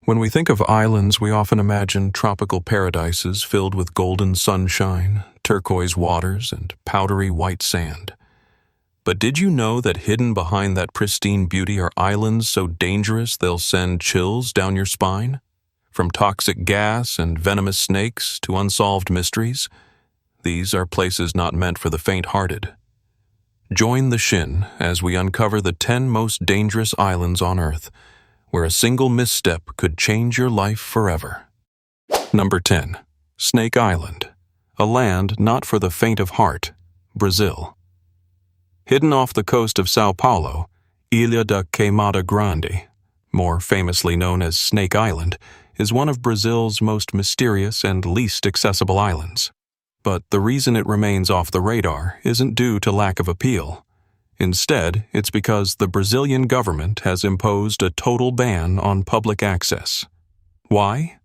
When we think of islands, we often imagine tropical paradises filled with golden sunshine, turquoise waters, and powdery white sand. But did you know that hidden behind that pristine beauty are islands so dangerous they'll send chills down your spine? From toxic gas and venomous snakes to unsolved mysteries, these are places not meant for the faint-hearted. Join the Shin as we uncover the 10 most dangerous islands on Earth, where a single misstep could change your life forever. Number 10. Snake Island, a land not for the faint of heart, Brazil. Hidden off the coast of Sao Paulo, Ilha da Queimada Grande, more famously known as Snake Island, is one of Brazil's most mysterious and least accessible islands. But the reason it remains off the radar isn't due to lack of appeal. Instead, it's because the Brazilian government has imposed a total ban on public access. Why?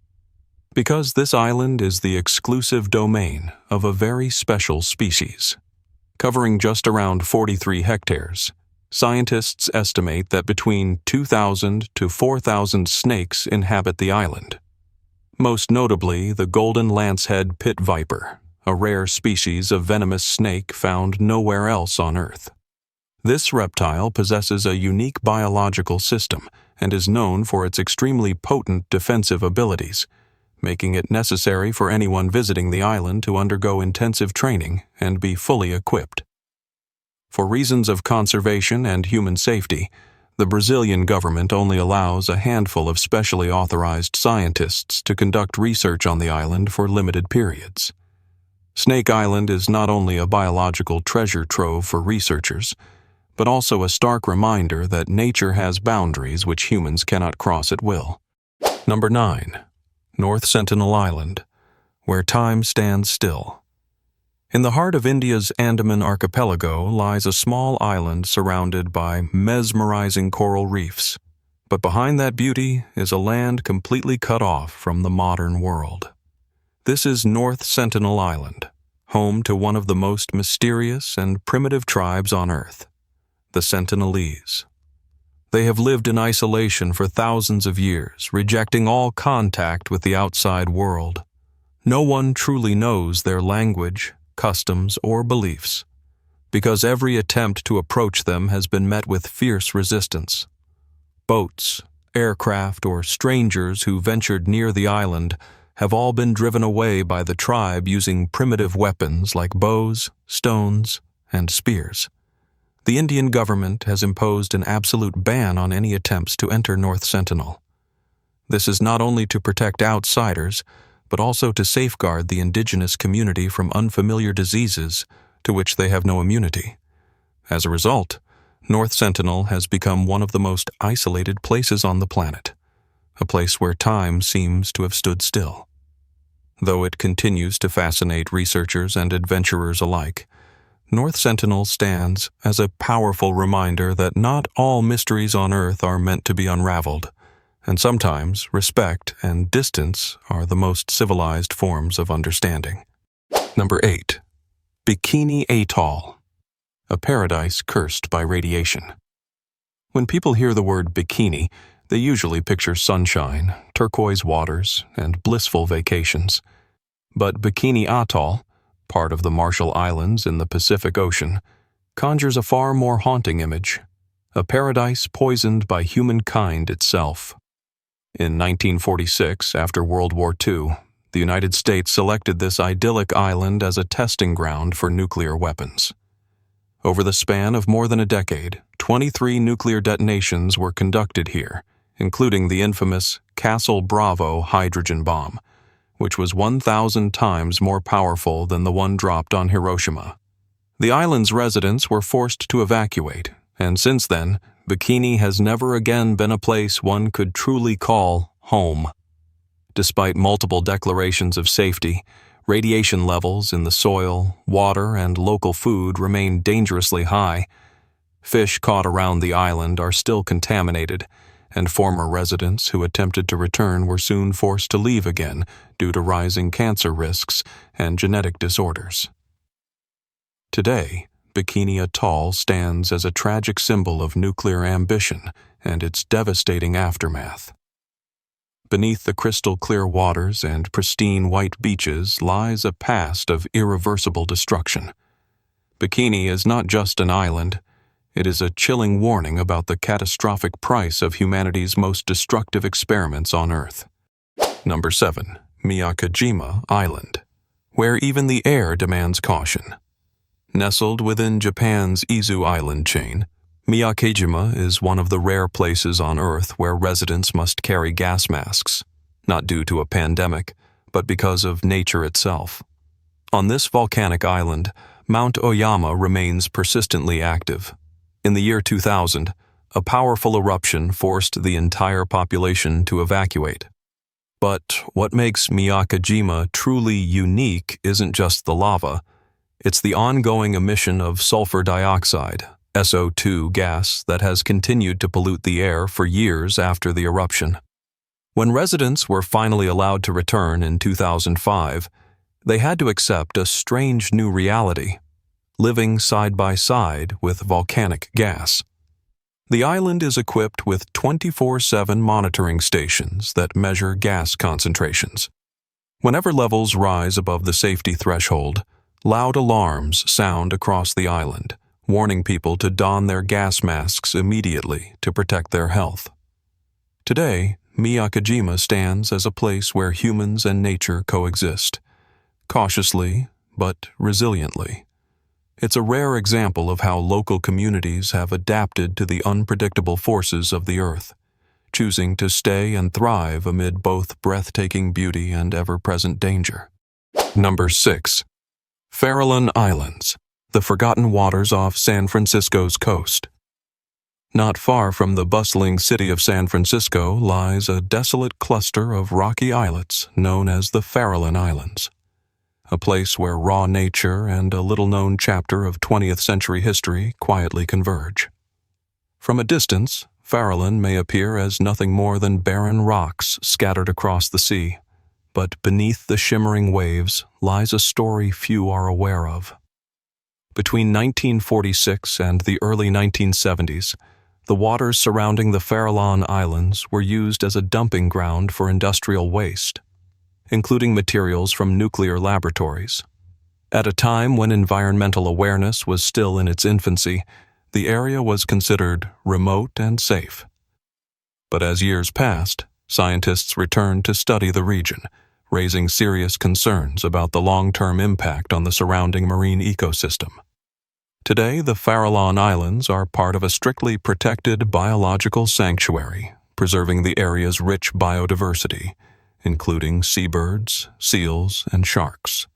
Because this island is the exclusive domain of a very special species. Covering just around 43 hectares, scientists estimate that between 2,000 to 4,000 snakes inhabit the island. Most notably, the golden lancehead pit viper, a rare species of venomous snake found nowhere else on Earth. This reptile possesses a unique biological system and is known for its extremely potent defensive abilities, making it necessary for anyone visiting the island to undergo intensive training and be fully equipped. For reasons of conservation and human safety, the Brazilian government only allows a handful of specially authorized scientists to conduct research on the island for limited periods. Snake Island is not only a biological treasure trove for researchers, but also a stark reminder that nature has boundaries which humans cannot cross at will. Number 9. North Sentinel Island, where time stands still. In the heart of India's Andaman archipelago lies a small island surrounded by mesmerizing coral reefs. But behind that beauty is a land completely cut off from the modern world. This is North Sentinel Island, home to one of the most mysterious and primitive tribes on Earth, the Sentinelese. They have lived in isolation for thousands of years, rejecting all contact with the outside world. No one truly knows their language, customs, or beliefs, because every attempt to approach them has been met with fierce resistance. Boats, aircraft, or strangers who ventured near the island have all been driven away by the tribe using primitive weapons like bows, stones, and spears. The Indian government has imposed an absolute ban on any attempts to enter North Sentinel. This is not only to protect outsiders, but also to safeguard the indigenous community from unfamiliar diseases to which they have no immunity. As a result, North Sentinel has become one of the most isolated places on the planet, a place where time seems to have stood still. Though it continues to fascinate researchers and adventurers alike, North Sentinel stands as a powerful reminder that not all mysteries on Earth are meant to be unraveled, and sometimes respect and distance are the most civilized forms of understanding. Number 8. Bikini Atoll, a paradise cursed by radiation. When people hear the word bikini, they usually picture sunshine, turquoise waters, and blissful vacations. But Bikini Atoll, part of the Marshall Islands in the Pacific Ocean, conjures a far more haunting image, a paradise poisoned by humankind itself. In 1946, after World War II, the United States selected this idyllic island as a testing ground for nuclear weapons. Over the span of more than a decade, 23 nuclear detonations were conducted here, including the infamous Castle Bravo hydrogen bomb, which was 1,000 times more powerful than the one dropped on Hiroshima. The island's residents were forced to evacuate, and since then, Bikini has never again been a place one could truly call home. Despite multiple declarations of safety, radiation levels in the soil, water, and local food remain dangerously high. Fish caught around the island are still contaminated, and former residents who attempted to return were soon forced to leave again due to rising cancer risks and genetic disorders. Today, Bikini Atoll stands as a tragic symbol of nuclear ambition and its devastating aftermath. Beneath the crystal-clear waters and pristine white beaches lies a past of irreversible destruction. Bikini is not just an island, it is a chilling warning about the catastrophic price of humanity's most destructive experiments on Earth. Number 7. Miyakojima Island, where even the air demands caution. Nestled within Japan's Izu Island chain, Miyakojima is one of the rare places on Earth where residents must carry gas masks, not due to a pandemic, but because of nature itself. On this volcanic island, Mount Oyama remains persistently active. In the year 2000, a powerful eruption forced the entire population to evacuate. But what makes Miyakojima truly unique isn't just the lava, it's the ongoing emission of sulfur dioxide, SO2 gas, that has continued to pollute the air for years after the eruption. When residents were finally allowed to return in 2005, they had to accept a strange new reality, living side by side with volcanic gas. The island is equipped with 24/7 monitoring stations that measure gas concentrations. Whenever levels rise above the safety threshold, loud alarms sound across the island, warning people to don their gas masks immediately to protect their health. Today, Miyakojima stands as a place where humans and nature coexist, cautiously but resiliently. It's a rare example of how local communities have adapted to the unpredictable forces of the Earth, choosing to stay and thrive amid both breathtaking beauty and ever-present danger. Number 6. Farallon Islands, the forgotten waters off San Francisco's coast. Not far from the bustling city of San Francisco lies a desolate cluster of rocky islets known as the Farallon Islands, a place where raw nature and a little-known chapter of 20th century history quietly converge. From a distance, Farallon may appear as nothing more than barren rocks scattered across the sea, but beneath the shimmering waves lies a story few are aware of. Between 1946 and the early 1970s, the waters surrounding the Farallon Islands were used as a dumping ground for industrial waste, including materials from nuclear laboratories. At a time when environmental awareness was still in its infancy, the area was considered remote and safe. But as years passed, scientists returned to study the region, raising serious concerns about the long-term impact on the surrounding marine ecosystem. Today, the Farallon Islands are part of a strictly protected biological sanctuary, preserving the area's rich biodiversity, including seabirds, seals, and sharks.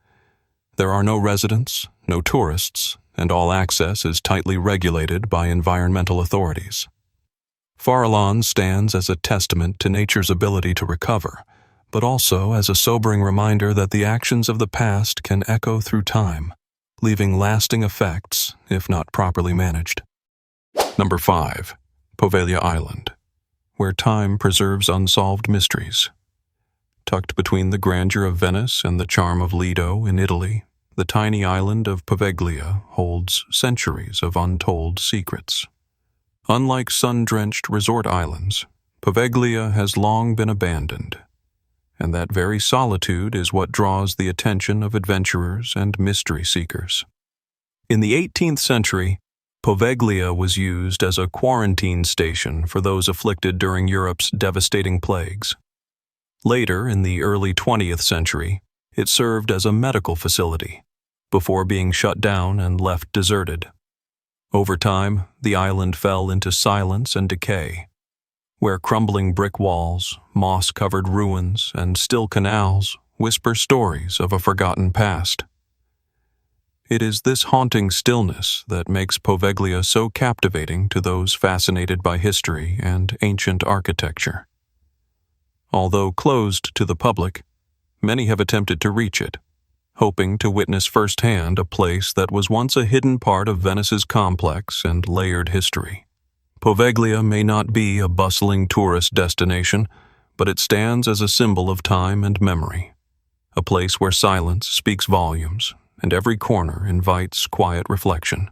There are no residents, no tourists, and all access is tightly regulated by environmental authorities. Farallon stands as a testament to nature's ability to recover, but also as a sobering reminder that the actions of the past can echo through time, leaving lasting effects if not properly managed. Number 5. Poveglia Island, where time preserves unsolved mysteries. Tucked between the grandeur of Venice and the charm of Lido in Italy, the tiny island of Poveglia holds centuries of untold secrets. Unlike sun-drenched resort islands, Poveglia has long been abandoned, and that very solitude is what draws the attention of adventurers and mystery seekers. In the 18th century, Poveglia was used as a quarantine station for those afflicted during Europe's devastating plagues. Later, in the early 20th century, it served as a medical facility, before being shut down and left deserted. Over time, the island fell into silence and decay, where crumbling brick walls, moss-covered ruins, and still canals whisper stories of a forgotten past. It is this haunting stillness that makes Poveglia so captivating to those fascinated by history and ancient architecture. Although closed to the public, many have attempted to reach it, hoping to witness firsthand a place that was once a hidden part of Venice's complex and layered history. Poveglia may not be a bustling tourist destination, but it stands as a symbol of time and memory, a place where silence speaks volumes and every corner invites quiet reflection.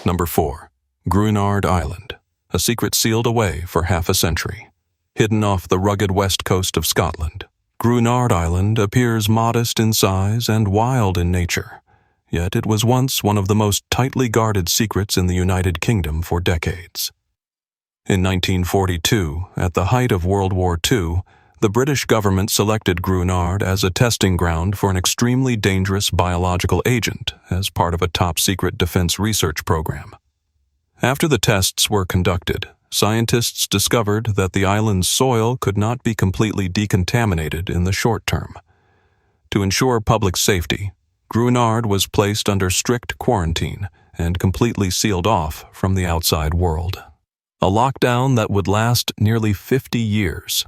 Number 4. Gruinard Island, a secret sealed away for half a century. hidden off the rugged west coast of Scotland. Grunard Island appears modest in size and wild in nature, yet it was once one of the most tightly guarded secrets in the United Kingdom for decades. In 1942, at the height of World War II, the British government selected Grunard as a testing ground for an extremely dangerous biological agent as part of a top-secret defense research program. After the tests were conducted, scientists discovered that the island's soil could not be completely decontaminated in the short term. To ensure public safety, Grunard was placed under strict quarantine and completely sealed off from the outside world. A lockdown that would last nearly 50 years.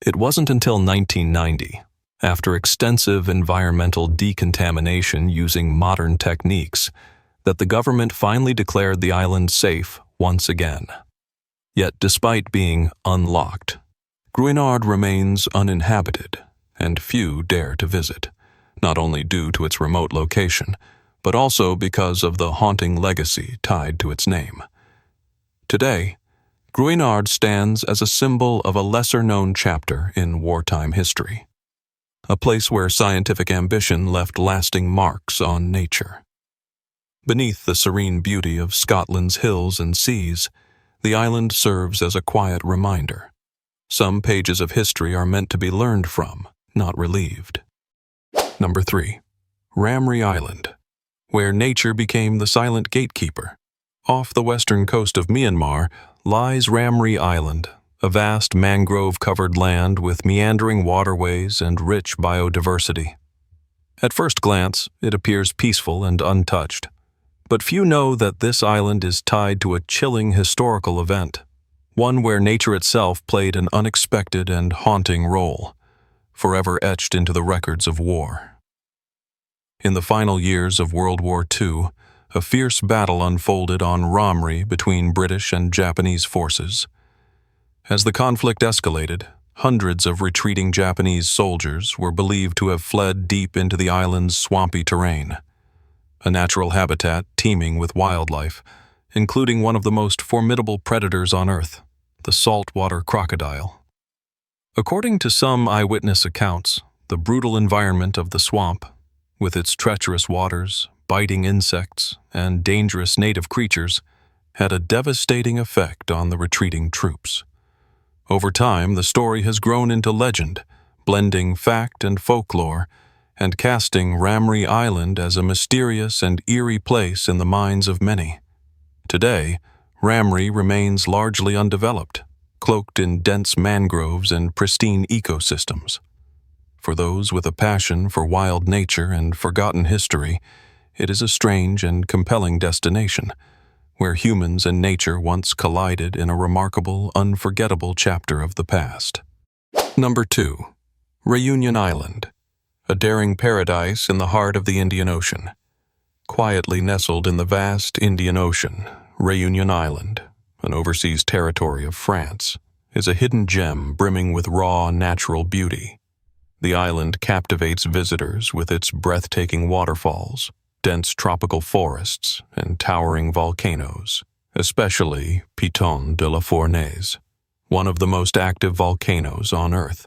It wasn't until 1990, after extensive environmental decontamination using modern techniques, that the government finally declared the island safe once again. Yet despite being unlocked, Grunard remains uninhabited, and few dare to visit, not only due to its remote location, but also because of the haunting legacy tied to its name. Today, Grunard stands as a symbol of a lesser-known chapter in wartime history, a place where scientific ambition left lasting marks on nature. Beneath the serene beauty of Scotland's hills and seas, the island serves as a quiet reminder. Some pages of history are meant to be learned from, not relived. Number 3. Ramree Island, where nature became the silent gatekeeper. Off the western coast of Myanmar lies Ramree Island, a vast mangrove-covered land with meandering waterways and rich biodiversity. At first glance, it appears peaceful and untouched, but few know that this island is tied to a chilling historical event, one where nature itself played an unexpected and haunting role, forever etched into the records of war. In the final years of World War II, a fierce battle unfolded on Ramree between British and Japanese forces. As the conflict escalated, hundreds of retreating Japanese soldiers were believed to have fled deep into the island's swampy terrain, a natural habitat teeming with wildlife, including one of the most formidable predators on Earth, the saltwater crocodile. According to some eyewitness accounts, the brutal environment of the swamp, with its treacherous waters, biting insects, and dangerous native creatures, had a devastating effect on the retreating troops. Over time, the story has grown into legend, blending fact and folklore, and casting Ramree Island as a mysterious and eerie place in the minds of many. Today, Ramree remains largely undeveloped, cloaked in dense mangroves and pristine ecosystems. For those with a passion for wild nature and forgotten history, it is a strange and compelling destination, where humans and nature once collided in a remarkable, unforgettable chapter of the past. Number 2. Reunion Island, a daring paradise in the heart of the Indian Ocean. Quietly nestled in the vast Indian Ocean, Reunion Island, an overseas territory of France, is a hidden gem brimming with raw, natural beauty. The island captivates visitors with its breathtaking waterfalls, dense tropical forests, and towering volcanoes, especially Piton de la Fournaise, one of the most active volcanoes on Earth.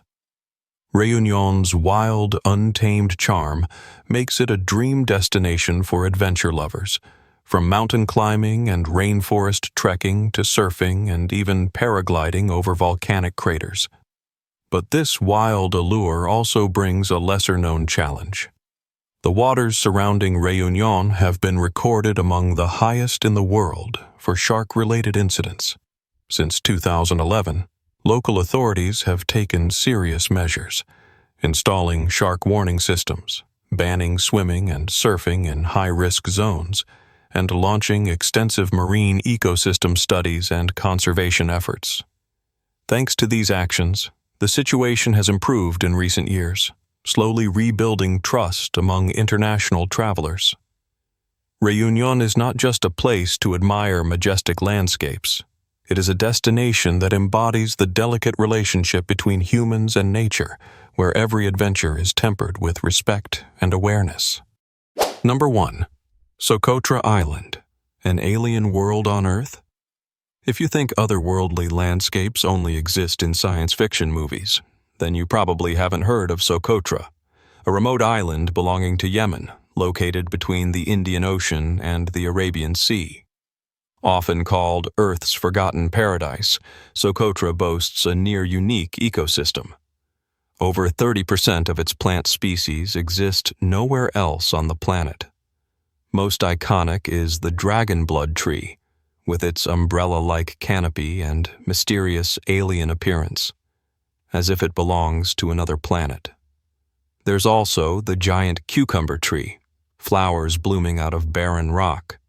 Reunion's wild, untamed charm makes it a dream destination for adventure lovers, from mountain climbing and rainforest trekking to surfing and even paragliding over volcanic craters. But this wild allure also brings a lesser-known challenge. The waters surrounding Reunion have been recorded among the highest in the world for shark-related incidents. Since 2011, local authorities have taken serious measures, installing shark warning systems, banning swimming and surfing in high-risk zones, and launching extensive marine ecosystem studies and conservation efforts. Thanks to these actions, the situation has improved in recent years, slowly rebuilding trust among international travelers. Reunion is not just a place to admire majestic landscapes. It is a destination that embodies the delicate relationship between humans and nature, where every adventure is tempered with respect and awareness. Number 1. Socotra Island, an alien world on Earth. If you think otherworldly landscapes only exist in science fiction movies, then you probably haven't heard of Socotra, a remote island belonging to Yemen, located between the Indian Ocean and the Arabian Sea. Often called Earth's forgotten paradise, Socotra boasts a near-unique ecosystem. Over 30% of its plant species exist nowhere else on the planet. Most iconic is the dragon blood tree, with its umbrella-like canopy and mysterious alien appearance, as if it belongs to another planet. There's also the giant cucumber tree, flowers blooming out of barren rock,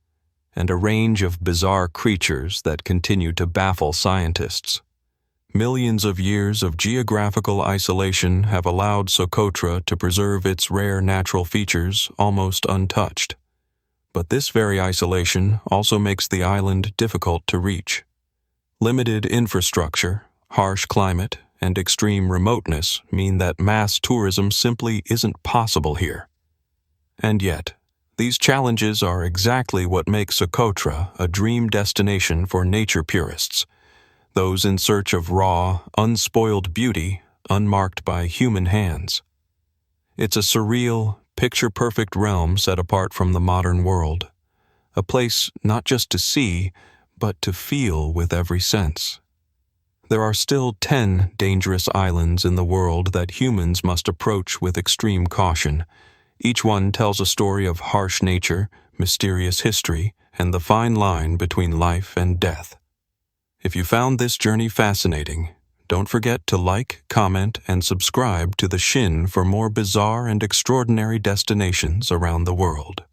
and a range of bizarre creatures that continue to baffle scientists. Millions of years of geographical isolation have allowed Socotra to preserve its rare natural features almost untouched. But this very isolation also makes the island difficult to reach. Limited infrastructure, harsh climate, and extreme remoteness mean that mass tourism simply isn't possible here. And yet, these challenges are exactly what make Socotra a dream destination for nature purists, those in search of raw, unspoiled beauty unmarked by human hands. It's a surreal, picture-perfect realm set apart from the modern world, a place not just to see, but to feel with every sense. There are still 10 dangerous islands in the world that humans must approach with extreme caution. Each one tells a story of harsh nature, mysterious history, and the fine line between life and death. If you found this journey fascinating, don't forget to like, comment, and subscribe to the Shin for more bizarre and extraordinary destinations around the world.